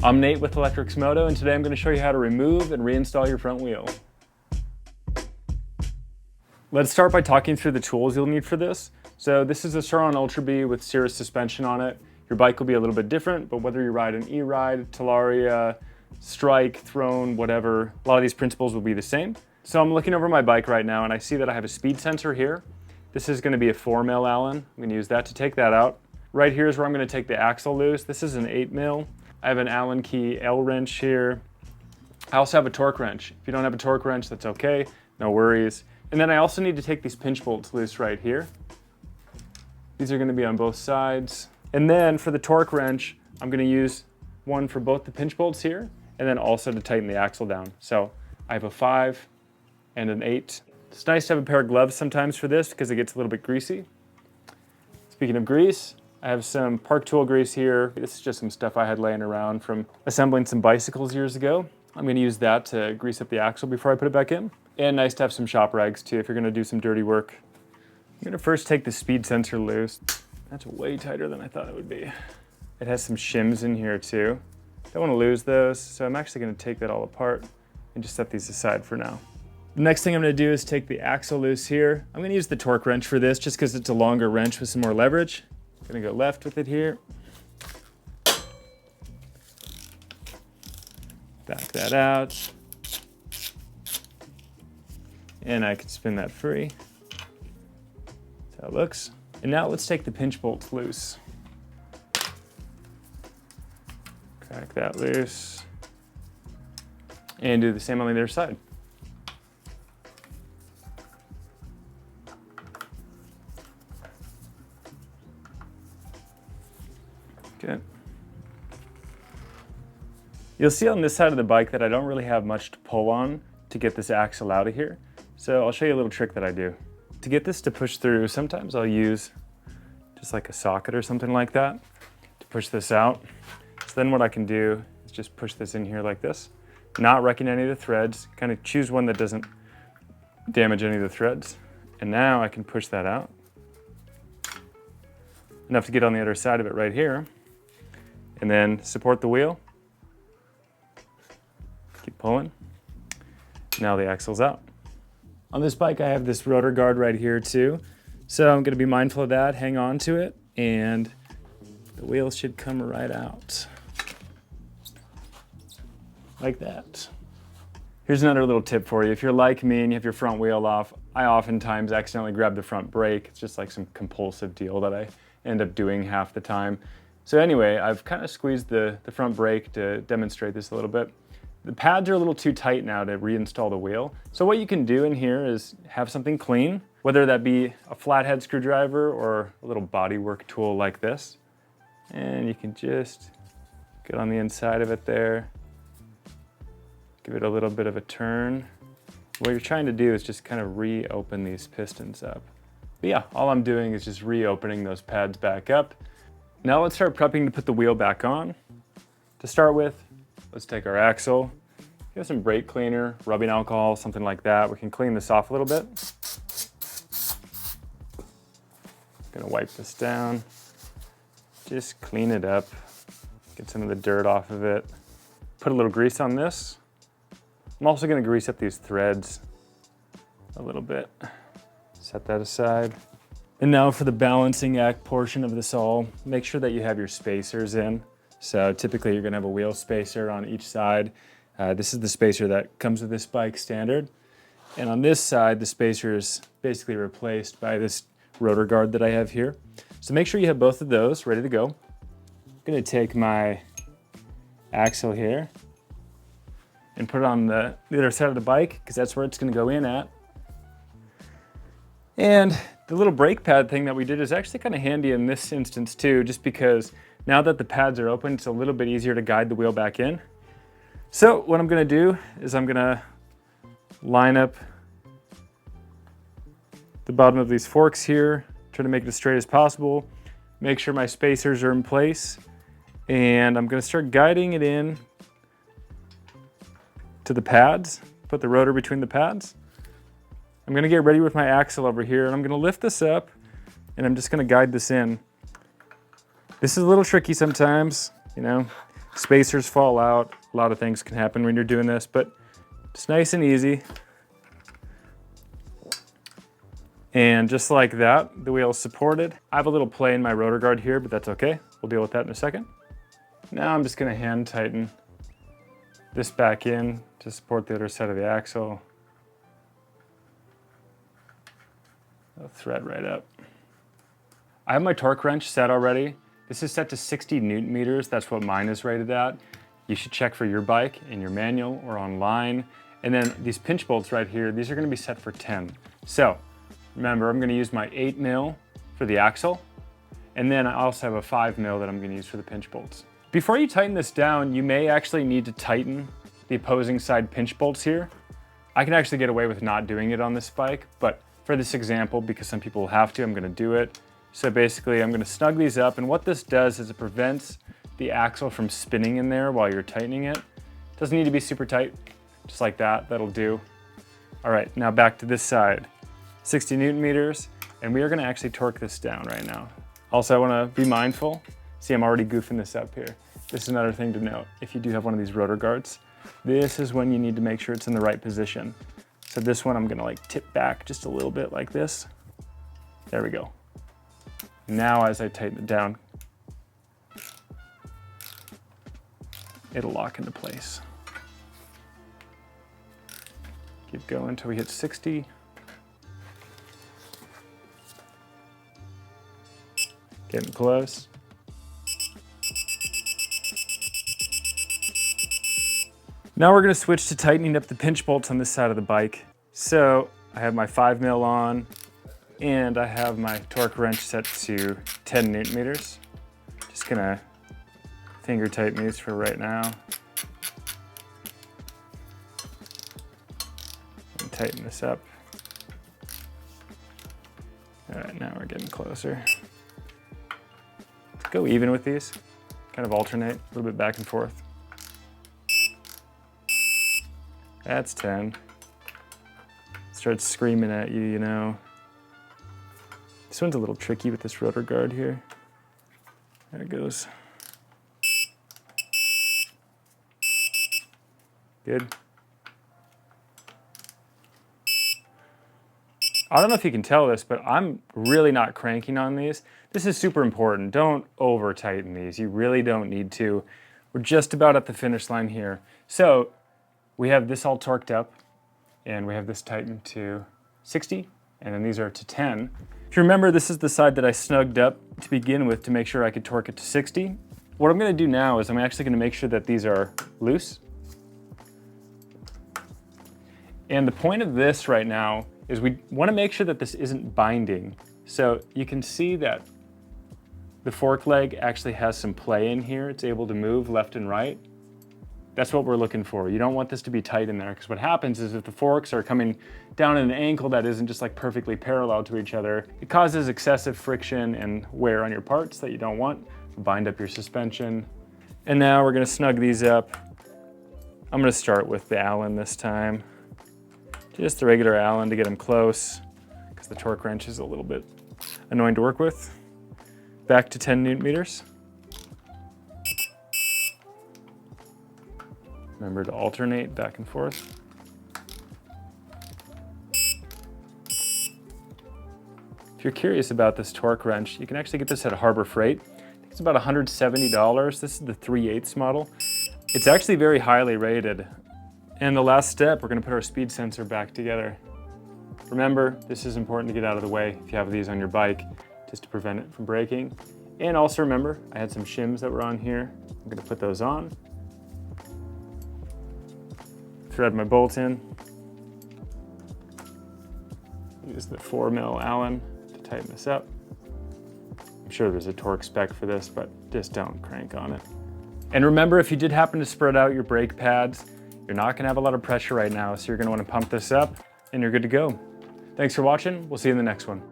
I'm Nate with Electrix Moto, and today I'm going to show you how to remove and reinstall your front wheel. Let's start by talking through the tools you'll need for this. So this is a Surron Ultra B with Cirrus suspension on it. Your bike will be a little bit different, but whether you ride an E-Ride, Talaria, Strike, Throne, whatever, a lot of these principles will be the same. So I'm looking over my bike right now and I see that I have a speed sensor here. This is going to be a 4mm Allen. I'm going to use that to take that out. Right here is where I'm going to take the axle loose. This is an 8mm. I have an Allen key L wrench here. I also have a torque wrench. If you don't have a torque wrench, that's okay, no worries. And then I also need to take these pinch bolts loose right here. These are going to be on both sides. And then for the torque wrench, I'm going to use one for both the pinch bolts here, and then also to tighten the axle down. So I have a 5 and an 8. It's nice to have a pair of gloves sometimes for this because it gets a little bit greasy. Speaking of grease, I have some Park Tool grease here. This is just some stuff I had laying around from assembling some bicycles years ago. I'm going to use that to grease up the axle before I put it back in. And nice to have some shop rags too if you're going to do some dirty work. I'm going to first take the speed sensor loose. That's way tighter than I thought it would be. It has some shims in here too. Don't want to lose those, so I'm actually going to take that all apart and just set these aside for now. The next thing I'm going to do is take the axle loose here. I'm going to use the torque wrench for this just because it's a longer wrench with some more leverage. I'm going to go left with it here. Back that out. And I can spin that free. That's how it looks. And now let's take the pinch bolts loose. Crack that loose. And do the same on the other side. Okay. You'll see on this side of the bike that I don't really have much to pull on to get this axle out of here. So I'll show you a little trick that I do. To get this to push through, sometimes I'll use just like a socket or something like that to push this out. So then what I can do is just push this in here like this, not wrecking any of the threads, kind of choose one that doesn't damage any of the threads. And now I can push that out. Enough to get on the other side of it right here. And then support the wheel. Keep pulling. Now the axle's out. On this bike, I have this rotor guard right here too. So I'm gonna be mindful of that, hang on to it, and the wheel should come right out. Like that. Here's another little tip for you. If you're like me and you have your front wheel off, I oftentimes accidentally grab the front brake. It's just like some compulsive deal that I end up doing half the time. So anyway, I've kind of squeezed the front brake to demonstrate this a little bit. The pads are a little too tight now to reinstall the wheel. So what you can do in here is have something clean, whether that be a flathead screwdriver or a little bodywork tool like this. And you can just get on the inside of it there. Give it a little bit of a turn. What you're trying to do is just kind of reopen these pistons up. But yeah, all I'm doing is just reopening those pads back up. Now let's start prepping to put the wheel back on. To start with, let's take our axle, give some brake cleaner, rubbing alcohol, something like that. We can clean this off a little bit. Gonna wipe this down. Just clean it up. Get some of the dirt off of it. Put a little grease on this. I'm also gonna grease up these threads a little bit. Set that aside. And now for the balancing act portion of this all, make sure that you have your spacers in. So typically you're gonna have a wheel spacer on each side. This is the spacer that comes with this bike standard. And on this side, the spacer is basically replaced by this rotor guard that I have here. So make sure you have both of those ready to go. I'm gonna take my axle here and put it on the other side of the bike because that's where it's gonna go in at. And the little brake pad thing that we did is actually kind of handy in this instance too, just because now that the pads are open, it's a little bit easier to guide the wheel back in. So what I'm gonna do is I'm gonna line up the bottom of these forks here, try to make it as straight as possible, make sure my spacers are in place, and I'm gonna start guiding it in to the pads, put the rotor between the pads. I'm gonna get ready with my axle over here, and I'm gonna lift this up, and I'm just gonna guide this in. This is a little tricky sometimes, you know. Spacers fall out. A lot of things can happen when you're doing this, but it's nice and easy. And just like that, the wheel is supported. I have a little play in my rotor guard here, but that's okay. We'll deal with that in a second. Now I'm just gonna hand tighten this back in to support the other side of the axle. I'll thread right up. I have my torque wrench set already. This is set to 60 Newton meters. That's what mine is rated at. You should check for your bike in your manual or online. And then these pinch bolts right here, these are gonna be set for 10. So remember, I'm gonna use my 8 mil for the axle. And then I also have a 5 mil that I'm gonna use for the pinch bolts. Before you tighten this down, you may actually need to tighten the opposing side pinch bolts here. I can actually get away with not doing it on this bike, but for this example, because some people will have to, I'm gonna do it. So basically I'm gonna snug these up, and what this does is it prevents the axle from spinning in there while you're tightening it. It doesn't need to be super tight, just like that, that'll do. All right, now back to this side. 60 Newton meters, and we are gonna actually torque this down right now. Also, I wanna be mindful. See, I'm already goofing this up here. This is another thing to note. If you do have one of these rotor guards, this is when you need to make sure it's in the right position. So this one, I'm gonna like tip back just a little bit like this. There we go. Now, as I tighten it down, it'll lock into place. Keep going until we hit 60. Getting close. Now we're gonna switch to tightening up the pinch bolts on this side of the bike. So I have my 5 mil on, and I have my torque wrench set to 10 Newton meters. Just gonna finger tighten these for right now. And tighten this up. All right, now we're getting closer. Go even with these, kind of alternate, a little bit back and forth. That's 10. Starts screaming at you, you know. This one's a little tricky with this rotor guard here. There it goes. Good. I don't know if you can tell this, but I'm really not cranking on these. This is super important. Don't over tighten these. You really don't need to. We're just about at the finish line here. So we have this all torqued up, and we have this tightened to 60, and then these are to 10. If you remember, this is the side that I snugged up to begin with to make sure I could torque it to 60. What I'm gonna do now is I'm actually gonna make sure that these are loose. And the point of this right now is we wanna make sure that this isn't binding. So you can see that the fork leg actually has some play in here. It's able to move left and right. That's what we're looking for. You don't want this to be tight in there, because what happens is if the forks are coming down at an angle that isn't just like perfectly parallel to each other, it causes excessive friction and wear on your parts that you don't want. Bind up your suspension. And now we're gonna snug these up. I'm gonna start with the Allen this time. Just the regular Allen to get them close, because the torque wrench is a little bit annoying to work with. Back to 10 Newton meters. Remember to alternate back and forth. If you're curious about this torque wrench, you can actually get this at Harbor Freight. I think it's about $170. This is the 3/8 model. It's actually very highly rated. And the last step, we're gonna put our speed sensor back together. Remember, this is important to get out of the way if you have these on your bike, just to prevent it from breaking. And also remember, I had some shims that were on here. I'm gonna put those on. Thread my bolt in. Use the 4 mil Allen to tighten this up. I'm sure there's a torque spec for this, but just don't crank on it. And remember, if you did happen to spread out your brake pads, you're not gonna have a lot of pressure right now, so you're gonna wanna pump this up and you're good to go. Thanks for watching. We'll see you in the next one.